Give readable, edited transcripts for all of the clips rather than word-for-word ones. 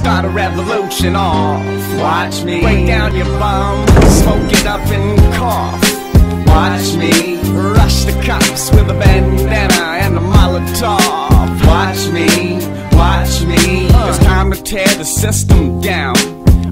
start a revolution off. Watch me break down your bum, smoke it up and cough. Watch me rush the cops with a bandana and a Molotov. Watch me, it's time to tear the system down.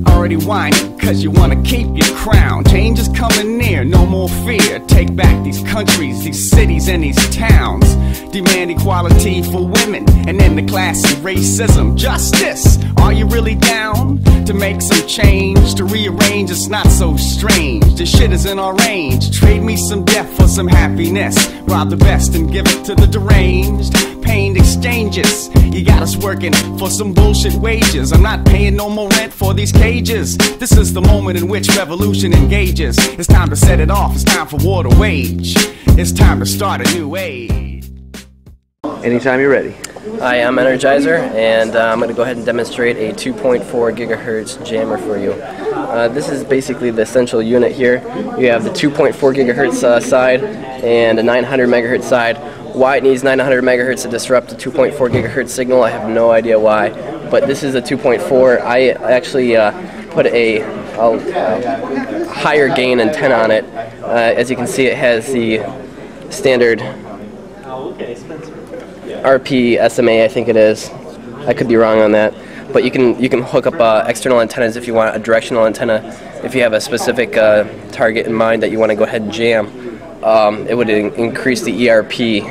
Already whining cause you wanna keep your crown. Change is coming near, no more fear. Take back these countries, these cities and these towns. Demand equality for women and end the class of racism. Justice, are you really down to make some change? To rearrange, it's not so strange. This shit is in our range. Trade me some death for some happiness. Rob the best and give it to the deranged. Pained exchanges, you got us working for some bullshit wages. I'm not paying no more rent for these cages. This is the moment in which revolution engages. It's time to set it off, it's time for war to wage. It's time to start a new age. Anytime you're ready. Hi, I'm Energizer, and I'm going to go ahead and demonstrate a 2.4 gigahertz jammer for you. This is basically the essential unit here. You have the 2.4 gigahertz side and a 900 megahertz side. Why it needs 900 megahertz to disrupt the 2.4 gigahertz signal, I have no idea why. But this is a 2.4. I actually put a higher gain antenna on it. As you can see, it has the standard RP SMA, I think it is. I could be wrong on that. But you can hook up external antennas if you want a directional antenna. If you have a specific target in mind that you want to go ahead and jam, it would increase the ERP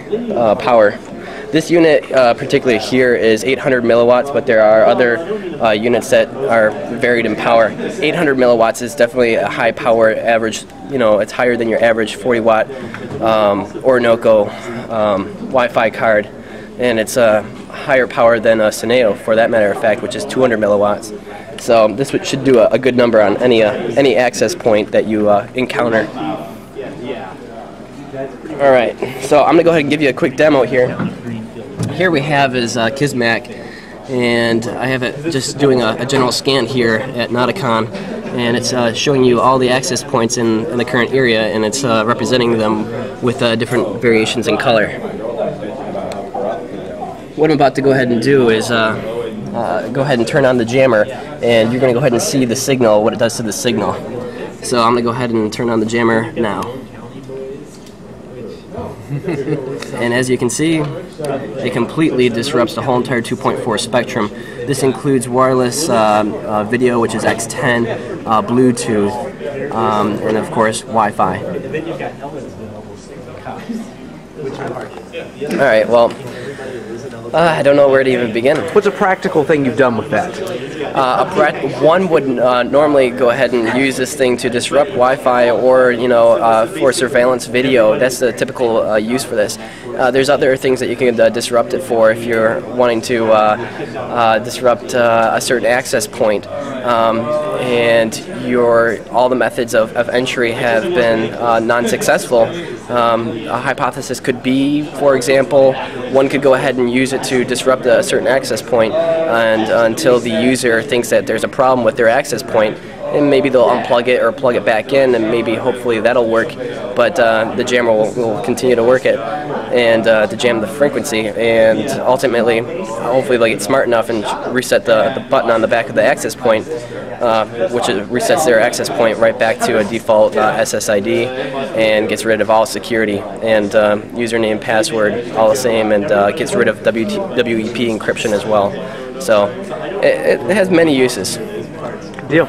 power. This unit, particularly here, is 800 milliwatts, but there are other units that are varied in power. 800 milliwatts is definitely a high power average. You know, it's higher than your average 40 watt Orinoco Wi-Fi card, and it's a higher power than a Cineo, for that matter of fact, which is 200 milliwatts. So this should do a good number on any access point that you encounter. All right, so I'm gonna go ahead and give you a quick demo here. Here we have is Kismac, and I have it just doing a general scan here at Nauticon, and it's showing you all the access points in the current area, and it's representing them with different variations in color. What I'm about to go ahead and do is go ahead and turn on the jammer, and you're going to go ahead and see the signal, what it does to the signal. So I'm going to go ahead and turn on the jammer now. And as you can see, it completely disrupts the whole entire 2.4 spectrum. This includes wireless video, which is X10, Bluetooth, and of course Wi-Fi. Alright, well, I don't know where to even begin. What's a practical thing you've done with that? One would normally go ahead and use this thing to disrupt Wi-Fi, or for surveillance video. That's the typical use for this. There's other things that you can disrupt it for if you're wanting to disrupt a certain access point, and all the methods of entry have been non-successful. A hypothesis could be, for example, one could go ahead and use it to disrupt a certain access point, and until the user thinks that there's a problem with their access point, and maybe they'll unplug it or plug it back in, and maybe hopefully that'll work, but the jammer will continue to work it and to jam the frequency, and ultimately hopefully they'll get smart enough and reset the button on the back of the access point, which resets their access point right back to a default SSID and gets rid of all security, and username, password, all the same, and gets rid of WEP encryption as well. So it has many uses. Deal.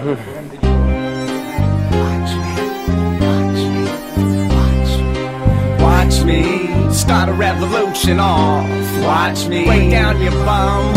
Watch me start a revolution off. Watch me break down your bum,